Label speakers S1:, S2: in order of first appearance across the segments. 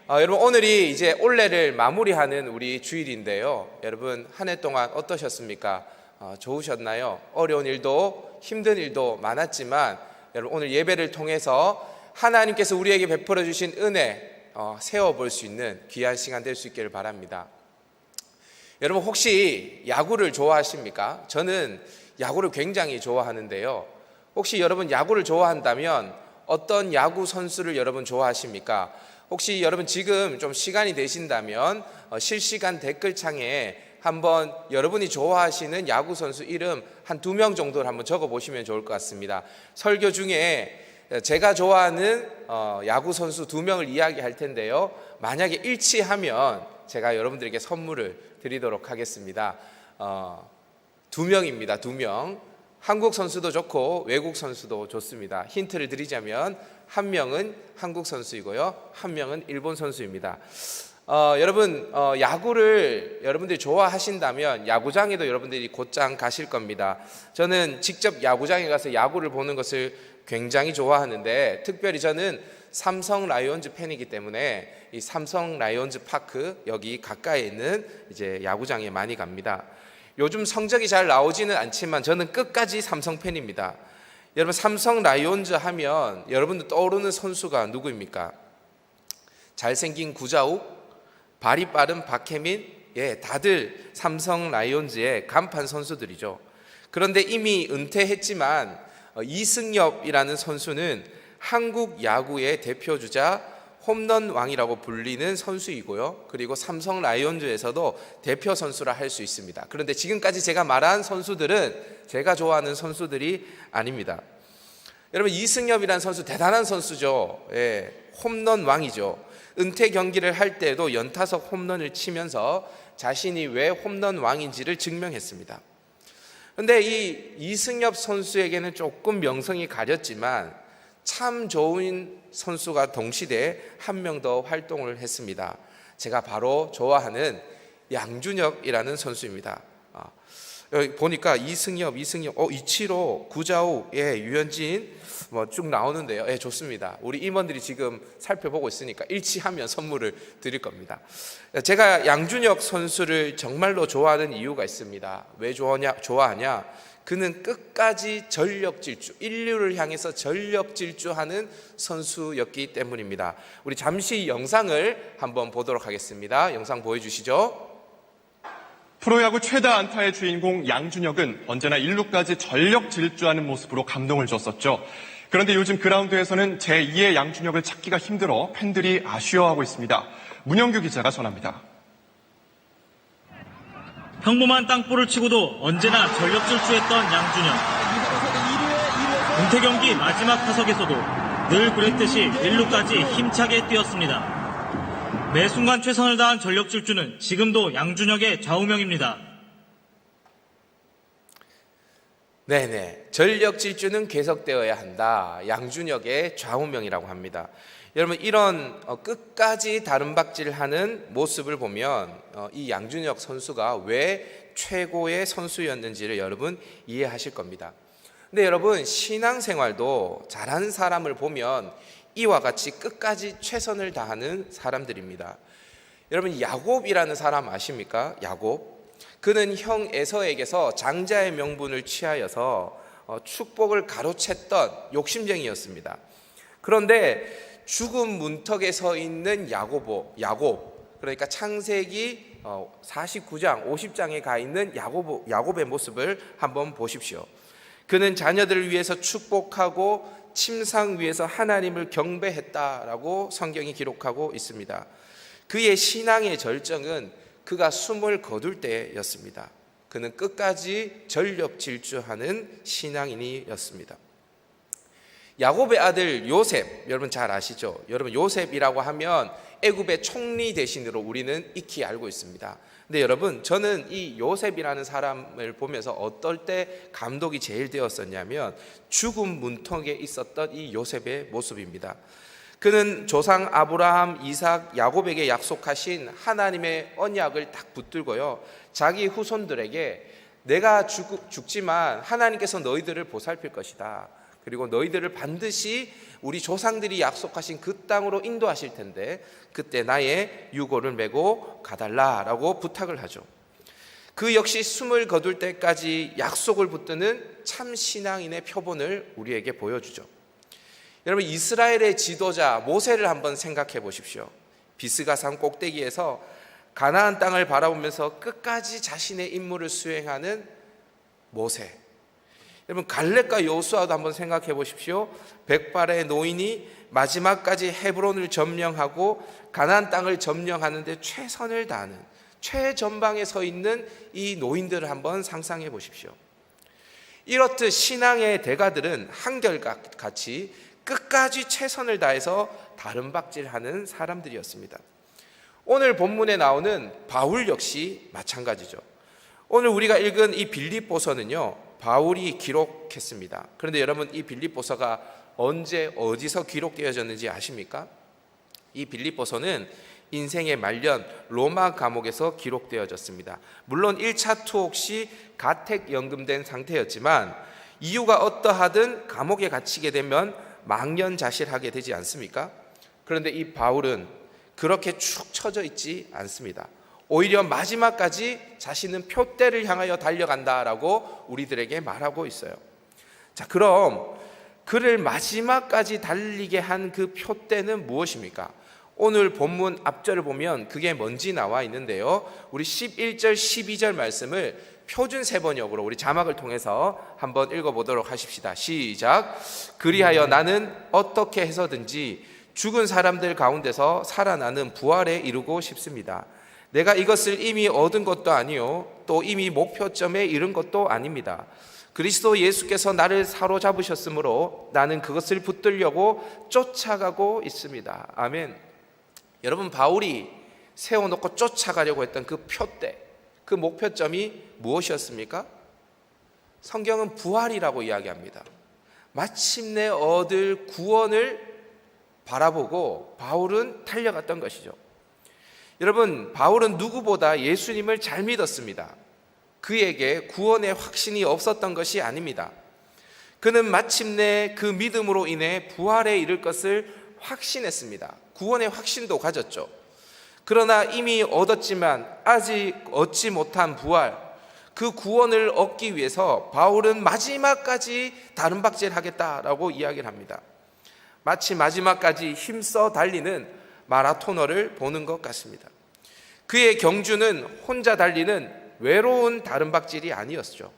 S1: 여러분 오늘이 이제 올해를 마무리하는 우리 주일인데요. 여러분 한 해 동안 어떠셨습니까? 좋으셨나요? 어려운 일도 힘든 일도 많았지만 여러분 오늘 예배를 통해서 하나님께서 우리에게 베풀어 주신 은혜 세워볼 수 있는 귀한 시간 될 수 있기를 바랍니다. 여러분 혹시 야구를 좋아하십니까? 저는 야구를 굉장히 좋아하는데요. 혹시 여러분 야구를 좋아한다면 어떤 야구 선수를 여러분 좋아하십니까? 혹시 여러분 지금 좀 시간이 되신다면 실시간 댓글창에 한번 여러분이 좋아하시는 야구 선수 이름 한 2명 정도를 한번 적어 보시면 좋을 것 같습니다. 설교 중에 제가 좋아하는 야구 선수 2명을 이야기할 텐데요. 만약에 일치하면 제가 여러분들에게 선물을 드리도록 하겠습니다. 2명입니다. 2명. 한국 선수도 좋고 외국 선수도 좋습니다. 힌트를 드리자면 한 명은 한국 선수이고요, 한 명은 일본 선수입니다. 여러분 야구를 여러분들이 좋아하신다면 야구장에도 여러분들이 곧장 가실 겁니다. 저는 직접 야구장에 가서 야구를 보는 것을 굉장히 좋아하는데 특별히 저는 삼성 라이온즈 팬이기 때문에 이 삼성 라이온즈 파크 여기 가까이에 있는 이제 야구장에 많이 갑니다. 요즘 성적이 잘 나오지는 않지만 저는 끝까지 삼성 팬입니다. 여러분 삼성 라이온즈 하면 여러분들 떠오르는 선수가 누구입니까? 잘생긴 구자욱, 발이 빠른 박혜민, 다들 삼성 라이온즈의 간판 선수들이죠. 그런데 이미 은퇴했지만 이승엽이라는 선수는 한국 야구의 대표주자 홈런 왕이라고 불리는 선수이고요. 그리고 삼성 라이온즈에서도 대표 선수라 할 수 있습니다. 그런데 지금까지 제가 말한 선수들은 제가 좋아하는 선수들이 아닙니다. 여러분 이승엽이라는 선수 대단한 선수죠. 홈런 왕이죠. 은퇴 경기를 할 때도 연타석 홈런을 치면서 자신이 왜 홈런 왕인지를 증명했습니다. 그런데 이 이승엽 선수에게는 조금 명성이 가렸지만 참 좋은 선수가 동시대에 한 명 더 활동을 했습니다. 제가 바로 좋아하는 양준혁이라는 선수입니다. 여기 보니까 이승엽, 이치로, 구자욱, 유현진 쭉 나오는데요. 좋습니다. 우리 임원들이 지금 살펴보고 있으니까 일치하면 선물을 드릴 겁니다. 제가 양준혁 선수를 정말로 좋아하는 이유가 있습니다. 왜 좋아하냐? 그는 끝까지 전력 질주, 인류를 향해서 전력 질주하는 선수였기 때문입니다. 우리 잠시 영상을 한번 보도록 하겠습니다. 영상 보여주시죠.
S2: 프로야구 최다 안타의 주인공 양준혁은 언제나 1루까지 전력 질주하는 모습으로 감동을 줬었죠. 그런데 요즘 그라운드에서는 제2의 양준혁을 찾기가 힘들어 팬들이 아쉬워하고 있습니다. 문영규 기자가 전합니다.
S3: 평범한 땅볼을 치고도 언제나 전력 질주했던 양준혁. 은퇴 경기 마지막 타석에서도 늘 그랬듯이 1루까지 힘차게 뛰었습니다. 매 순간 최선을 다한 전력 질주는 지금도 양준혁의 좌우명입니다.
S1: 네네, 전력 질주는 계속되어야 한다. 양준혁의 좌우명이라고 합니다. 여러분 이런 끝까지 다른박질하는 모습을 보면 이 양준혁 선수가 왜 최고의 선수였는지를 여러분 이해하실 겁니다. 근데 여러분 신앙생활도 잘하는 사람을 보면 이와 같이 끝까지 최선을 다하는 사람들입니다. 여러분 야곱이라는 사람 아십니까? 야곱. 그는 형 에서에게서 장자의 명분을 취하여서 축복을 가로챘던 욕심쟁이였습니다. 그런데 죽음 문턱에 서 있는 야곱, 그러니까 창세기 49장, 50장에 가 있는 야곱의 모습을 한번 보십시오. 그는 자녀들을 위해서 축복하고 침상 위에서 하나님을 경배했다라고 성경이 기록하고 있습니다. 그의 신앙의 절정은 그가 숨을 거둘 때였습니다. 그는 끝까지 전력 질주하는 신앙인이었습니다. 야곱의 아들 요셉, 여러분 잘 아시죠? 여러분 요셉이라고 하면 애굽의 총리 대신으로 우리는 익히 알고 있습니다. 근데 여러분 저는 이 요셉이라는 사람을 보면서 어떨 때 감동이 제일 되었었냐면 죽음 문턱에 있었던 이 요셉의 모습입니다. 그는 조상 아브라함, 이삭, 야곱에게 약속하신 하나님의 언약을 딱 붙들고요, 자기 후손들에게 내가 죽지만 하나님께서 너희들을 보살필 것이다. 그리고 너희들을 반드시 우리 조상들이 약속하신 그 땅으로 인도하실 텐데 그때 나의 유고를 메고 가달라라고 부탁을 하죠. 그 역시 숨을 거둘 때까지 약속을 붙드는 참 신앙인의 표본을 우리에게 보여주죠. 여러분, 이스라엘의 지도자 모세를 한번 생각해 보십시오. 비스가산 꼭대기에서 가나안 땅을 바라보면서 끝까지 자신의 임무를 수행하는 모세. 여러분, 갈렙과 여호수아도 한번 생각해 보십시오. 백발의 노인이 마지막까지 헤브론을 점령하고 가나안 땅을 점령하는데 최선을 다하는 최전방에 서 있는 이 노인들을 한번 상상해 보십시오. 이렇듯 신앙의 대가들은 한결같이 끝까지 최선을 다해서 다름박질하는 사람들이었습니다. 오늘 본문에 나오는 바울 역시 마찬가지죠. 오늘 우리가 읽은 이 빌립보서는요, 바울이 기록했습니다. 그런데 여러분, 이 빌립보서가 언제 어디서 기록되어졌는지 아십니까? 이 빌립보서는 인생의 말년 로마 감옥에서 기록되어졌습니다. 물론 1차 투옥 시 가택 연금된 상태였지만 이유가 어떠하든 감옥에 갇히게 되면 망연자실하게 되지 않습니까? 그런데 이 바울은 그렇게 축 처져 있지 않습니다. 오히려 마지막까지 자신은 표대를 향하여 달려간다라고 우리들에게 말하고 있어요. 자, 그럼 그를 마지막까지 달리게 한 그 표대는 무엇입니까? 오늘 본문 앞절을 보면 그게 뭔지 나와 있는데요. 우리 11절, 12절 말씀을 표준 세번역으로 우리 자막을 통해서 한번 읽어보도록 하십시다. 시작. 그리하여 나는 어떻게 해서든지 죽은 사람들 가운데서 살아나는 부활에 이르고 싶습니다. 내가 이것을 이미 얻은 것도 아니요 또 이미 목표점에 이른 것도 아닙니다. 그리스도 예수께서 나를 사로잡으셨으므로 나는 그것을 붙들려고 쫓아가고 있습니다. 아멘. 여러분, 바울이 세워놓고 쫓아가려고 했던 그 표대, 그 목표점이 무엇이었습니까? 성경은 부활이라고 이야기합니다. 마침내 얻을 구원을 바라보고 바울은 달려갔던 것이죠. 여러분, 바울은 누구보다 예수님을 잘 믿었습니다. 그에게 구원의 확신이 없었던 것이 아닙니다. 그는 마침내 그 믿음으로 인해 부활에 이를 것을 확신했습니다. 구원의 확신도 가졌죠. 그러나 이미 얻었지만 아직 얻지 못한 부활, 그 구원을 얻기 위해서 바울은 마지막까지 다름박질하겠다라고 이야기를 합니다. 마치 마지막까지 힘써 달리는 마라토너를 보는 것 같습니다. 그의 경주는 혼자 달리는 외로운 다름박질이 아니었죠.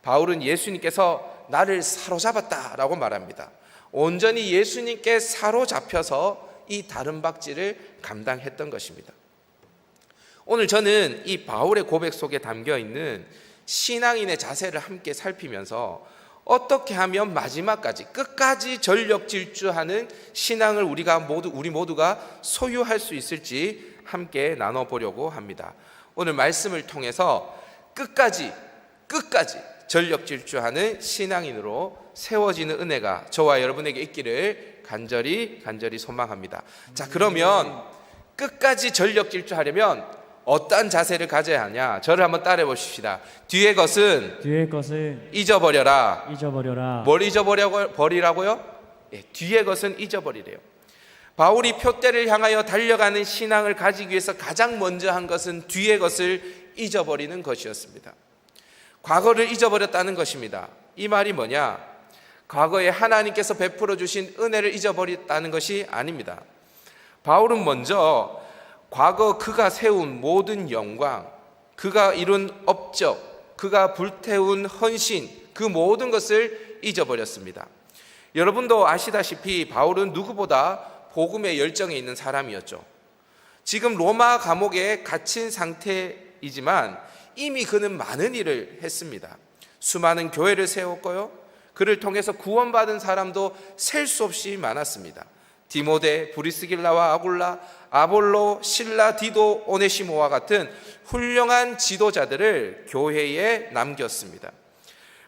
S1: 바울은 예수님께서 나를 사로잡았다라고 말합니다. 온전히 예수님께 사로잡혀서 이 다름박질을 감당했던 것입니다. 오늘 저는 이 바울의 고백 속에 담겨 있는 신앙인의 자세를 함께 살피면서 어떻게 하면 마지막까지 끝까지 전력 질주하는 신앙을 우리 모두가 소유할 수 있을지 함께 나눠보려고 합니다. 오늘 말씀을 통해서 끝까지 전력 질주하는 신앙인으로 세워지는 은혜가 저와 여러분에게 있기를 간절히 소망합니다. 자, 그러면 끝까지 전력 질주하려면 어떠한 자세를 가져야 하냐? 저를 한번 따라해 보십시다. 뒤의 것은 잊어버려라. 뭘 잊어버리라고요? 예, 뒤의 것은 잊어버리래요. 바울이 표대를 향하여 달려가는 신앙을 가지기 위해서 가장 먼저 한 것은 뒤의 것을 잊어버리는 것이었습니다. 과거를 잊어버렸다는 것입니다. 이 말이 뭐냐? 과거에 하나님께서 베풀어 주신 은혜를 잊어버렸다는 것이 아닙니다. 바울은 먼저 과거 그가 세운 모든 영광, 그가 이룬 업적, 그가 불태운 헌신, 그 모든 것을 잊어버렸습니다. 여러분도 아시다시피 바울은 누구보다 복음의 열정에 있는 사람이었죠. 지금 로마 감옥에 갇힌 상태이지만 이미 그는 많은 일을 했습니다. 수많은 교회를 세웠고요, 그를 통해서 구원받은 사람도 셀 수 없이 많았습니다. 디모데, 브리스길라와 아굴라, 아볼로, 실라, 디도, 오네시모와 같은 훌륭한 지도자들을 교회에 남겼습니다.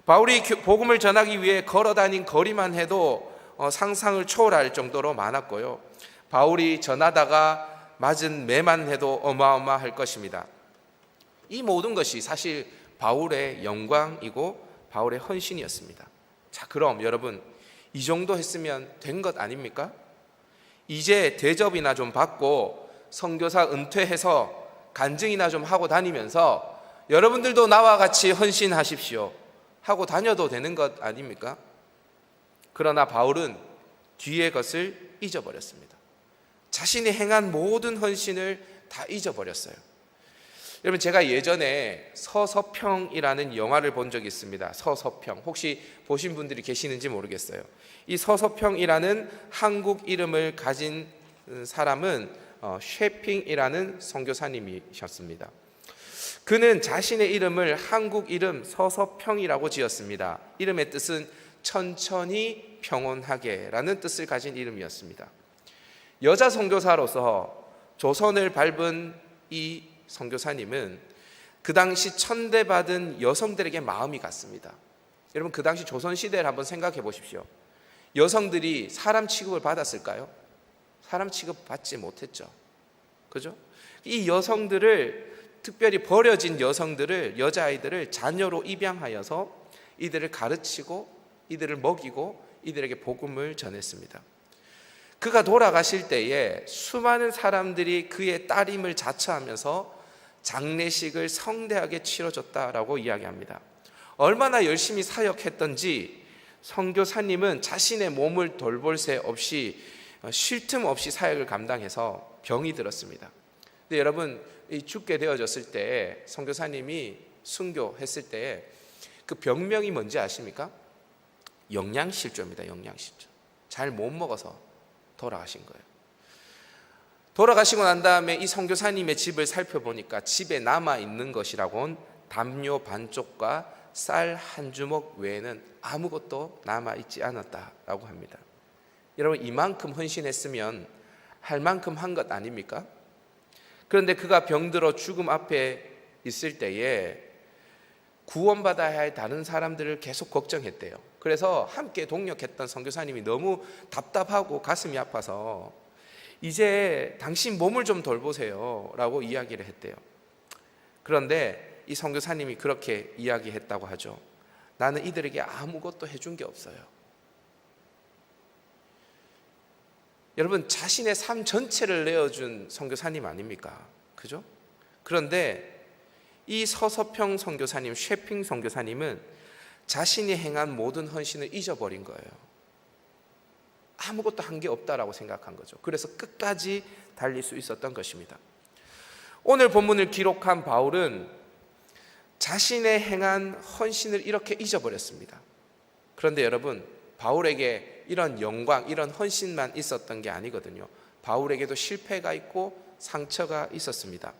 S1: 바울이 복음을 전하기 위해 걸어다닌 거리만 해도 상상을 초월할 정도로 많았고요, 바울이 전하다가 맞은 매만 해도 어마어마할 것입니다. 이 모든 것이 사실 바울의 영광이고 바울의 헌신이었습니다. 자, 그럼 여러분, 이 정도 했으면 된 것 아닙니까? 이제 대접이나 좀 받고 선교사 은퇴해서 간증이나 좀 하고 다니면서 여러분들도 나와 같이 헌신하십시오 하고 다녀도 되는 것 아닙니까? 그러나 바울은 뒤의 것을 잊어버렸습니다. 자신이 행한 모든 헌신을 다 잊어버렸어요. 여러분, 제가 예전에 서서평이라는 영화를 본 적이 있습니다. 서서평, 혹시 보신 분들이 계시는지 모르겠어요. 이 서서평이라는 한국 이름을 가진 사람은 쉐핑이라는 선교사님이셨습니다. 그는 자신의 이름을 한국 이름 서서평이라고 지었습니다. 이름의 뜻은 천천히 평온하게 라는 뜻을 가진 이름이었습니다. 여자 선교사로서 조선을 밟은 이 선교사님은 그 당시 천대받은 여성들에게 마음이 갔습니다. 여러분, 그 당시 조선시대를 한번 생각해 보십시오. 여성들이 사람 취급을 받았을까요? 사람 취급 받지 못했죠. 그죠? 이 여성들을, 특별히 버려진 여성들을, 여자아이들을 자녀로 입양하여서 이들을 가르치고 이들을 먹이고 이들에게 복음을 전했습니다. 그가 돌아가실 때에 수많은 사람들이 그의 따림을 자처하면서 장례식을 성대하게 치러줬다라고 이야기합니다. 얼마나 열심히 사역했던지 선교사님은 자신의 몸을 돌볼 새 없이 쉴 틈 없이 사역을 감당해서 병이 들었습니다. 근데 여러분, 이 죽게 되어졌을 때 선교사님이 순교했을 때 그 병명이 뭔지 아십니까? 영양실조입니다. 영양실조. 잘 못 먹어서 돌아가신 거예요. 돌아가시고 난 다음에 이 선교사님의 집을 살펴보니까 집에 남아있는 것이라고는 담요 반쪽과 쌀 한 주먹 외에는 아무것도 남아있지 않았다라고 합니다. 여러분, 이만큼 헌신했으면 할 만큼 한 것 아닙니까? 그런데 그가 병들어 죽음 앞에 있을 때에 구원받아야 할 다른 사람들을 계속 걱정했대요. 그래서 함께 동역했던 선교사님이 너무 답답하고 가슴이 아파서 이제 당신 몸을 좀 돌보세요 라고 이야기를 했대요. 그런데 이 선교사님이 그렇게 이야기했다고 하죠. 나는 이들에게 아무것도 해준 게 없어요. 여러분, 자신의 삶 전체를 내어준 선교사님 아닙니까? 그죠? 그런데 이 서서평 선교사님, 쉐핑 선교사님은 자신이 행한 모든 헌신을 잊어버린 거예요. 아무것도 한 게 없다라고 생각한 거죠. 그래서 끝까지 달릴 수 있었던 것입니다. 오늘 본문을 기록한 바울은 자신의 행한 헌신을 이렇게 잊어버렸습니다. 그런데 여러분, 바울에게 이런 영광, 이런 헌신만 있었던 게 아니거든요. 바울에게도 실패가 있고 상처가 있었습니다.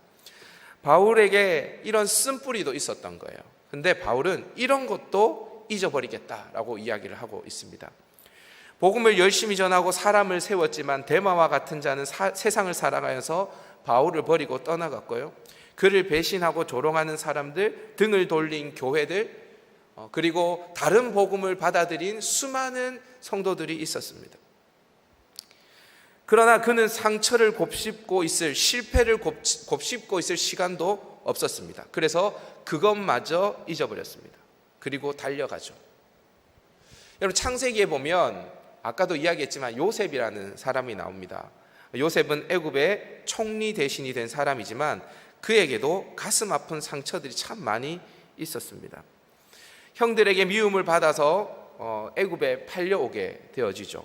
S1: 바울에게 이런 쓴뿌리도 있었던 거예요. 근데 바울은 이런 것도 잊어버리겠다라고 이야기를 하고 있습니다. 복음을 열심히 전하고 사람을 세웠지만 데마와 같은 자는 세상을 살아가면서 바울을 버리고 떠나갔고요. 그를 배신하고 조롱하는 사람들, 등을 돌린 교회들, 그리고 다른 복음을 받아들인 수많은 성도들이 있었습니다. 그러나 그는 상처를 곱씹고 있을, 실패를 곱씹고 있을 시간도 없었습니다. 그래서 그것마저 잊어버렸습니다. 그리고 달려가죠. 여러분, 창세기에 보면 아까도 이야기했지만 요셉이라는 사람이 나옵니다. 요셉은 애굽의 총리 대신이 된 사람이지만 그에게도 가슴 아픈 상처들이 참 많이 있었습니다. 형들에게 미움을 받아서 애굽에 팔려오게 되어지죠.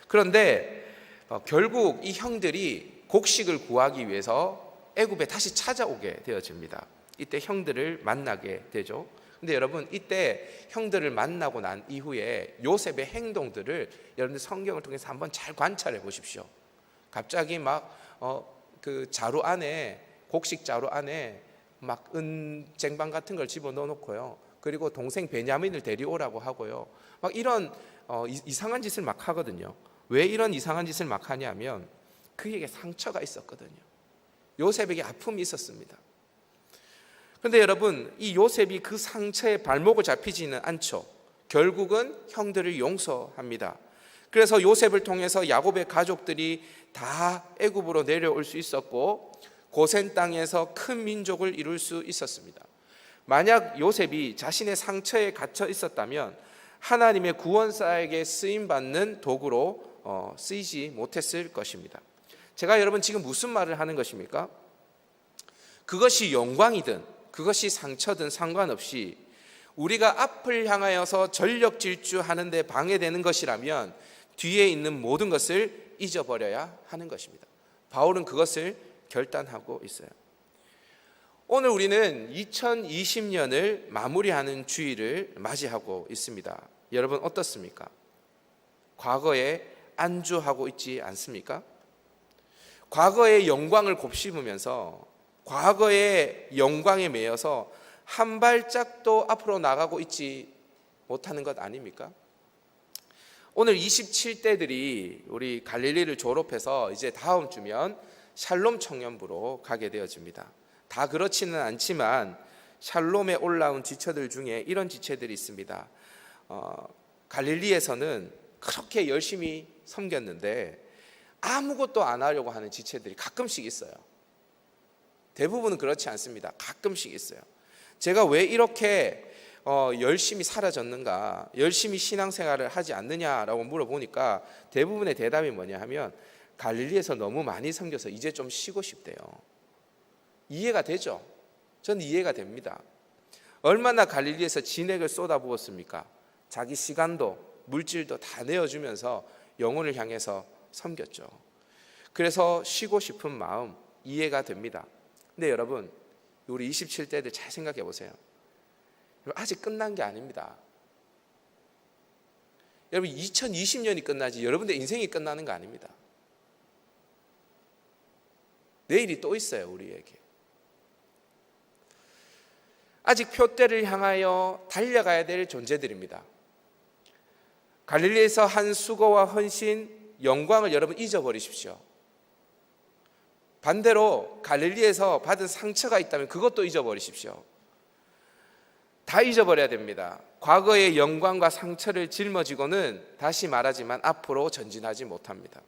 S1: 그런데 결국 이 형들이 곡식을 구하기 위해서 애굽에 다시 찾아오게 되어집니다. 이때 형들을 만나게 되죠. 근데 여러분, 이때 형들을 만나고 난 이후에 요셉의 행동들을 여러분들 성경을 통해서 한번 잘 관찰해 보십시오. 갑자기 그 자루 안에, 곡식 자루 안에 막 은쟁반 같은 걸 집어넣어 놓고요. 그리고 동생 베냐민을 데려오라고 하고요. 막 이런 이상한 짓을 막 하거든요. 왜 이런 이상한 짓을 막 하냐면 그에게 상처가 있었거든요. 요셉에게 아픔이 있었습니다. 그런데 여러분, 이 요셉이 그 상처에 발목을 잡히지는 않죠. 결국은 형들을 용서합니다. 그래서 요셉을 통해서 야곱의 가족들이 다 애굽으로 내려올 수 있었고 고센 땅에서 큰 민족을 이룰 수 있었습니다. 만약 요셉이 자신의 상처에 갇혀 있었다면 하나님의 구원사에게 쓰임받는 도구로 쓰이지 못했을 것입니다. 제가 여러분 지금 무슨 말을 하는 것입니까? 그것이 영광이든 그것이 상처든 상관없이 우리가 앞을 향하여서 전력 질주하는 데 방해되는 것이라면 뒤에 있는 모든 것을 잊어버려야 하는 것입니다. 바울은 그것을 결단하고 있어요. 오늘 우리는 2020년을 마무리하는 주일을 맞이하고 있습니다. 여러분 어떻습니까? 과거에 안주하고 있지 않습니까? 과거의 영광을 곱씹으면서 과거의 영광에 매여서 한 발짝도 앞으로 나가고 있지 못하는 것 아닙니까? 오늘 27대들이 우리 갈릴리를 졸업해서 이제 다음 주면 샬롬 청년부로 가게 되어집니다. 다 그렇지는 않지만 샬롬에 올라온 지체들 중에 이런 지체들이 있습니다. 갈릴리에서는 그렇게 열심히 섬겼는데 아무것도 안 하려고 하는 지체들이 가끔씩 있어요. 대부분은 그렇지 않습니다. 가끔씩 있어요. 제가 왜 이렇게 열심히 사라졌는가, 열심히 신앙생활을 하지 않느냐라고 물어보니까 대부분의 대답이 뭐냐 하면 갈릴리에서 너무 많이 섬겨서 이제 좀 쉬고 싶대요. 이해가 되죠? 저는 이해가 됩니다. 얼마나 갈릴리에서 진액을 쏟아부었습니까? 자기 시간도 물질도 다 내어주면서 영혼을 향해서 섬겼죠. 그래서 쉬고 싶은 마음 이해가 됩니다. 근데 여러분, 우리 27대들 잘 생각해 보세요. 아직 끝난 게 아닙니다. 여러분 2020년이 끝나지 여러분들 인생이 끝나는 거 아닙니다. 내일이 또 있어요, 우리에게. 아직 표대를 향하여 달려가야 될 존재들입니다. 갈릴리에서 한 수고와 헌신, 영광을 여러분 잊어버리십시오. 반대로 갈릴리에서 받은 상처가 있다면 그것도 잊어버리십시오. 다 잊어버려야 됩니다. 과거의 영광과 상처를 짊어지고는 다시 말하지만 앞으로 전진하지 못합니다.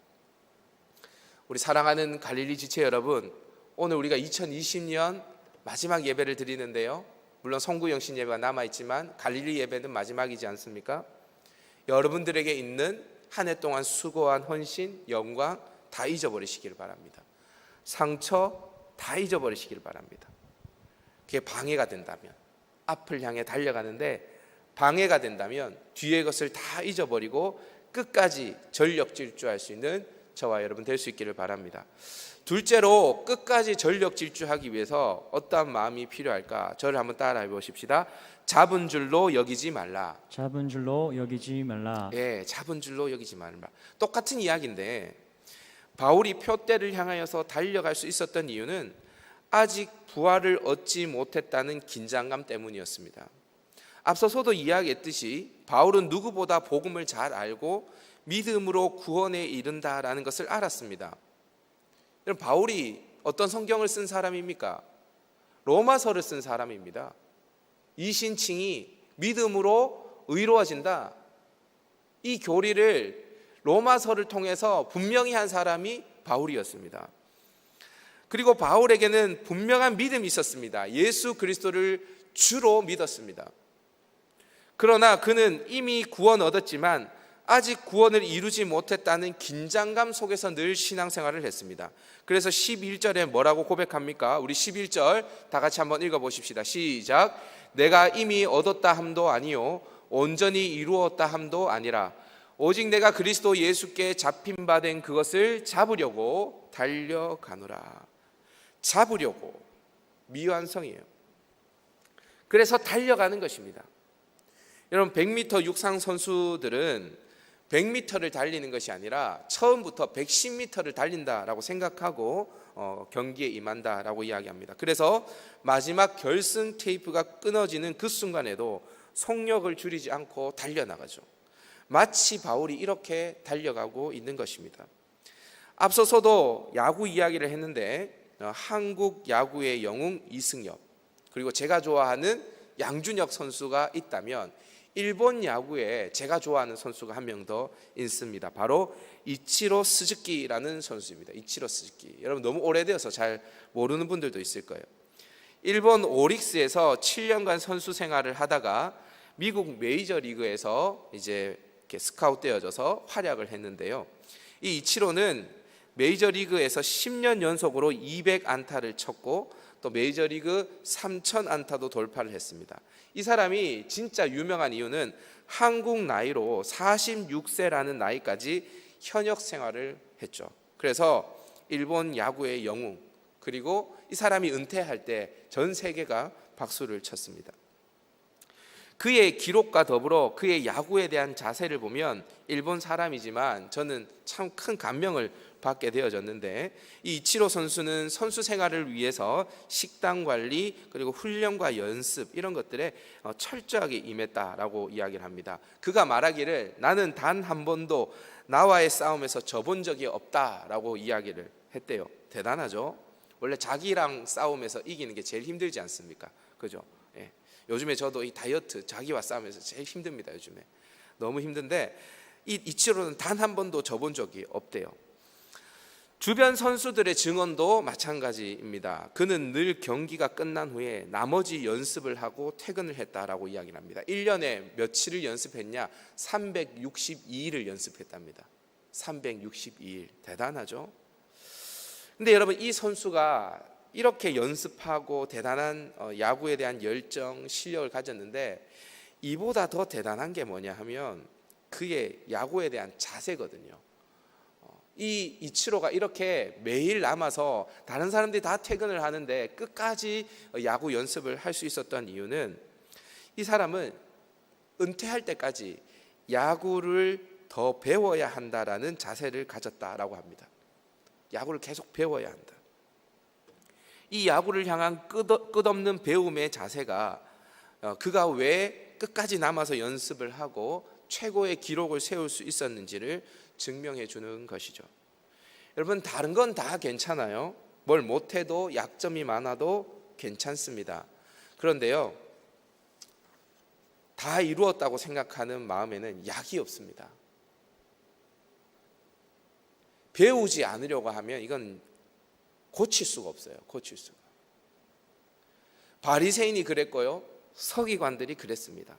S1: 우리 사랑하는 갈릴리 지체 여러분, 오늘 우리가 2020년 마지막 예배를 드리는데요, 물론 성구영신 예배가 남아있지만 갈릴리 예배는 마지막이지 않습니까? 여러분들에게 있는 한 해 동안 수고한 헌신, 영광 다 잊어버리시길 바랍니다. 상처 다 잊어버리시길 바랍니다. 그게 방해가 된다면, 앞을 향해 달려가는데 방해가 된다면 뒤의 것을 다 잊어버리고 끝까지 전력 질주할 수 있는 저와 여러분 될 수 있기를 바랍니다. 둘째로 끝까지 전력 질주하기 위해서 어떠한 마음이 필요할까? 저를 한번 따라해 보십시다. 잡은 줄로 여기지 말라.
S4: 잡은 줄로 여기지 말라.
S1: 예, 잡은 줄로 여기지 말라. 똑같은 이야기인데 바울이 표대를 향하여서 달려갈 수 있었던 이유는 아직 부활을 얻지 못했다는 긴장감 때문이었습니다. 앞서서도 이야기했듯이 바울은 누구보다 복음을 잘 알고 믿음으로 구원에 이른다라는 것을 알았습니다. 여러분, 바울이 어떤 성경을 쓴 사람입니까? 로마서를 쓴 사람입니다. 이신칭이 믿음으로 의로워진다. 이 교리를 로마서를 통해서 분명히 한 사람이 바울이었습니다. 그리고 바울에게는 분명한 믿음이 있었습니다. 예수 그리스도를 주로 믿었습니다. 그러나 그는 이미 구원 얻었지만 아직 구원을 이루지 못했다는 긴장감 속에서 늘 신앙생활을 했습니다. 그래서 11절에 뭐라고 고백합니까? 우리 11절 다 같이 한번 읽어보십시다. 시작. 내가 이미 얻었다 함도 아니요 온전히 이루었다 함도 아니라 오직 내가 그리스도 예수께 잡힌 바 된 그것을 잡으려고 달려가노라. 잡으려고, 미완성이에요. 그래서 달려가는 것입니다. 여러분 100m 육상 선수들은 100m를 달리는 것이 아니라 처음부터 110m를 달린다라고 생각하고 경기에 임한다라고 이야기합니다. 그래서 마지막 결승 테이프가 끊어지는 그 순간에도 속력을 줄이지 않고 달려나가죠. 마치 바울이 이렇게 달려가고 있는 것입니다. 앞서서도 야구 이야기를 했는데 한국 야구의 영웅 이승엽, 그리고 제가 좋아하는 양준혁 선수가 있다면 일본 야구에 제가 좋아하는 선수가 한 명 더 있습니다. 바로 이치로 스즈키라는 선수입니다. 이치로 스즈키. 여러분 너무 오래되어서 잘 모르는 분들도 있을 거예요. 일본 오릭스에서 7년간 선수 생활을 하다가 미국 메이저리그에서 이제 이렇게 스카웃되어져서 활약을 했는데요. 이 이치로는 메이저리그에서 10년 연속으로 200안타를 쳤고 또 메이저리그 3000안타도 돌파를 했습니다. 이 사람이 진짜 유명한 이유는 한국 나이로 46세라는 나이까지 현역 생활을 했죠. 그래서 일본 야구의 영웅, 그리고 이 사람이 은퇴할 때 전 세계가 박수를 쳤습니다. 그의 기록과 더불어 그의 야구에 대한 자세를 보면 일본 사람이지만 저는 참 큰 감명을 받게 되어졌는데, 이 이치로 선수는 선수 생활을 위해서 식단 관리 그리고 훈련과 연습 이런 것들에 철저하게 임했다라고 이야기를 합니다. 그가 말하기를 나는 단 한 번도 나와의 싸움에서 져본 적이 없다라고 이야기를 했대요. 대단하죠? 원래 자기랑 싸움에서 이기는 게 제일 힘들지 않습니까? 그죠? 예. 요즘에 저도 이 다이어트 자기와 싸움에서 제일 힘듭니다. 요즘에 너무 힘든데 이 이치로는 단 한 번도 져본 적이 없대요. 주변 선수들의 증언도 마찬가지입니다. 그는 늘 경기가 끝난 후에 나머지 연습을 하고 퇴근을 했다라고 이야기를 합니다. 1년에 며칠을 연습했냐? 362일을 연습했답니다. 362일. 대단하죠? 근데 여러분, 이 선수가 이렇게 연습하고 대단한 야구에 대한 열정, 실력을 가졌는데 이보다 더 대단한 게 뭐냐 하면 그의 야구에 대한 자세거든요. 이 이치로가 이렇게 매일 남아서 다른 사람들이 다 퇴근을 하는데 끝까지 야구 연습을 할 수 있었던 이유는 이 사람은 은퇴할 때까지 야구를 더 배워야 한다라는 자세를 가졌다라고 합니다. 야구를 계속 배워야 한다. 이 야구를 향한 끝없는 배움의 자세가 그가 왜 끝까지 남아서 연습을 하고 최고의 기록을 세울 수 있었는지를 증명해 주는 것이죠. 여러분, 다른 건 다 괜찮아요. 뭘 못해도 약점이 많아도 괜찮습니다. 그런데요, 다 이루었다고 생각하는 마음에는 약이 없습니다. 배우지 않으려고 하면 이건 고칠 수가 없어요. 고칠 수가. 바리새인이 그랬고요, 서기관들이 그랬습니다.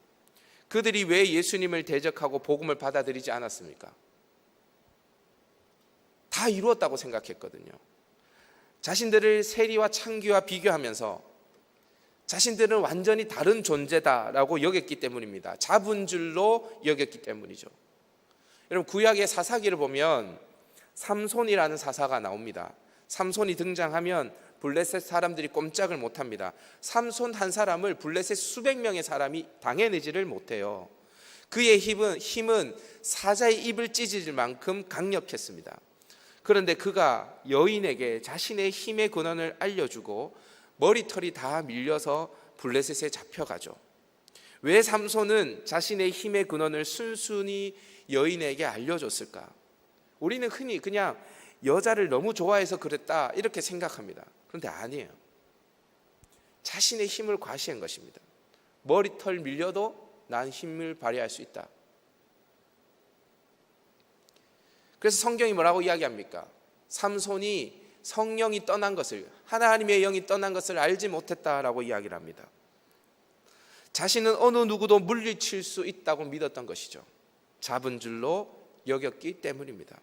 S1: 그들이 왜 예수님을 대적하고 복음을 받아들이지 않았습니까? 다 이루었다고 생각했거든요. 자신들을 세리와 창기와 비교하면서 자신들은 완전히 다른 존재다라고 여겼기 때문입니다. 잡은 줄로 여겼기 때문이죠. 여러분, 구약의 사사기를 보면 삼손이라는 사사가 나옵니다. 삼손이 등장하면 블레셋 사람들이 꼼짝을 못합니다. 삼손 한 사람을 블레셋 수백 명의 사람이 당해내지를 못해요. 그의 힘은 사자의 입을 찢을 만큼 강력했습니다. 그런데 그가 여인에게 자신의 힘의 근원을 알려주고 머리털이 다 밀려서 블레셋에 잡혀가죠. 왜 삼손은 자신의 힘의 근원을 순순히 여인에게 알려줬을까? 우리는 흔히 그냥 여자를 너무 좋아해서 그랬다 이렇게 생각합니다. 그런데 아니에요. 자신의 힘을 과시한 것입니다. 머리털 밀려도 난 힘을 발휘할 수 있다. 그래서 성경이 뭐라고 이야기합니까? 삼손이 성령이 떠난 것을, 하나님의 영이 떠난 것을 알지 못했다라고 이야기를 합니다. 자신은 어느 누구도 물리칠 수 있다고 믿었던 것이죠. 잡은 줄로 여겼기 때문입니다.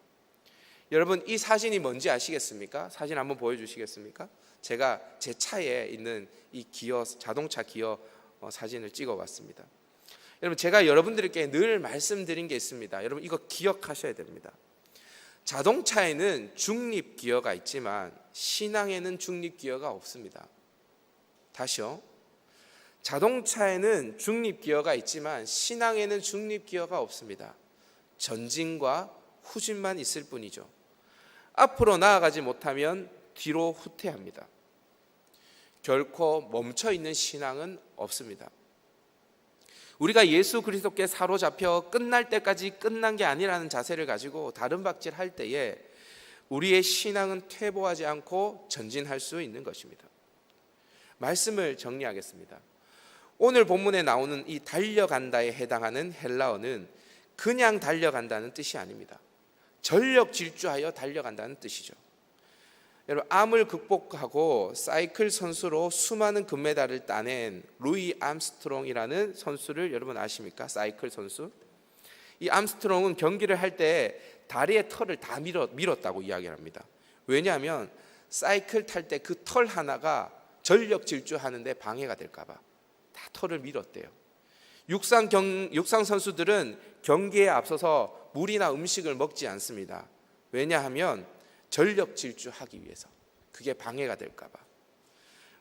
S1: 여러분, 이 사진이 뭔지 아시겠습니까? 사진 한번 보여주시겠습니까? 제가 제 차에 있는 이 기어, 자동차 기어 사진을 찍어봤습니다. 여러분, 제가 여러분들께 늘 말씀드린 게 있습니다. 여러분, 이거 기억하셔야 됩니다. 자동차에는 중립 기어가 있지만 신앙에는 중립 기어가 없습니다. 다시요. 자동차에는 중립 기어가 있지만 신앙에는 중립 기어가 없습니다. 전진과 후진만 있을 뿐이죠. 앞으로 나아가지 못하면 뒤로 후퇴합니다. 결코 멈춰 있는 신앙은 없습니다. 우리가 예수 그리스도께 사로잡혀 끝날 때까지 끝난 게 아니라는 자세를 가지고 다름박질 할 때에 우리의 신앙은 퇴보하지 않고 전진할 수 있는 것입니다. 말씀을 정리하겠습니다. 오늘 본문에 나오는 이 달려간다에 해당하는 헬라어는 그냥 달려간다는 뜻이 아닙니다. 전력 질주하여 달려간다는 뜻이죠. 여러분, 암을 극복하고 사이클 선수로 수많은 금메달을 따낸 루이 암스트롱이라는 선수를 여러분 아십니까? 사이클 선수. 이 암스트롱은 경기를 할 때 다리의 털을 다 밀었다고 이야기를 합니다. 왜냐하면 사이클 탈 때 그 털 하나가 전력 질주하는데 방해가 될까 봐 다 털을 밀었대요. 육상 선수들은 경기에 앞서서 물이나 음식을 먹지 않습니다. 왜냐하면 전력 질주하기 위해서, 그게 방해가 될까 봐.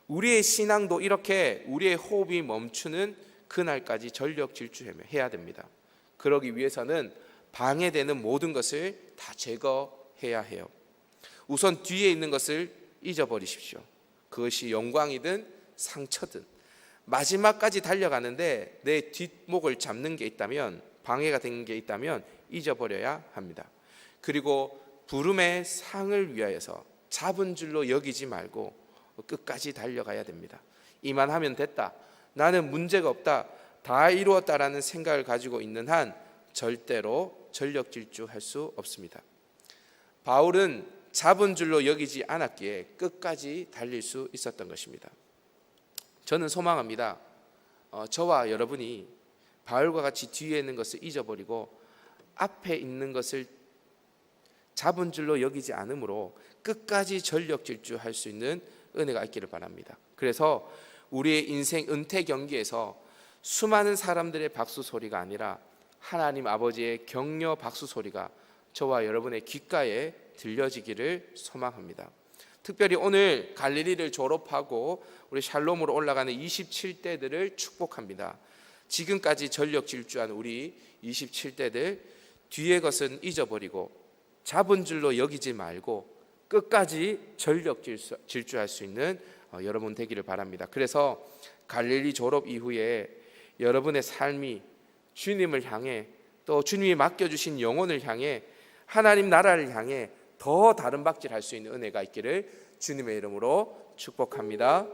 S1: 우리의 신앙도 이렇게 우리의 호흡이 멈추는 그날까지 전력 질주해야 됩니다. 그러기 위해서는 방해되는 모든 것을 다 제거해야 해요. 우선 뒤에 있는 것을 잊어버리십시오. 그것이 영광이든 상처든 마지막까지 달려가는데 내 뒷목을 잡는 게 있다면, 방해가 되는 게 있다면 잊어버려야 합니다. 그리고 부름의 상을 위하여서 잡은 줄로 여기지 말고 끝까지 달려가야 됩니다. 이만하면 됐다, 나는 문제가 없다, 다 이루었다라는 생각을 가지고 있는 한 절대로 전력 질주할 수 없습니다. 바울은 잡은 줄로 여기지 않았기에 끝까지 달릴 수 있었던 것입니다. 저는 소망합니다. 저와 여러분이 바울과 같이 뒤에 있는 것을 잊어버리고 앞에 있는 것을 잡은 줄로 여기지 않으므로 끝까지 전력 질주할 수 있는 은혜가 있기를 바랍니다. 그래서 우리의 인생 은퇴 경기에서 수많은 사람들의 박수 소리가 아니라 하나님 아버지의 격려 박수 소리가 저와 여러분의 귓가에 들려지기를 소망합니다. 특별히 오늘 갈릴리를 졸업하고 우리 샬롬으로 올라가는 27대들을 축복합니다. 지금까지 전력 질주한 우리 27대들, 뒤의 것은 잊어버리고 잡은 줄로 여기지 말고 끝까지 전력 질주할 수 있는 여러분 되기를 바랍니다. 그래서 갈릴리 졸업 이후에 여러분의 삶이 주님을 향해, 또 주님이 맡겨주신 영혼을 향해, 하나님 나라를 향해 더 다른 박질할 수 있는 은혜가 있기를 주님의 이름으로 축복합니다.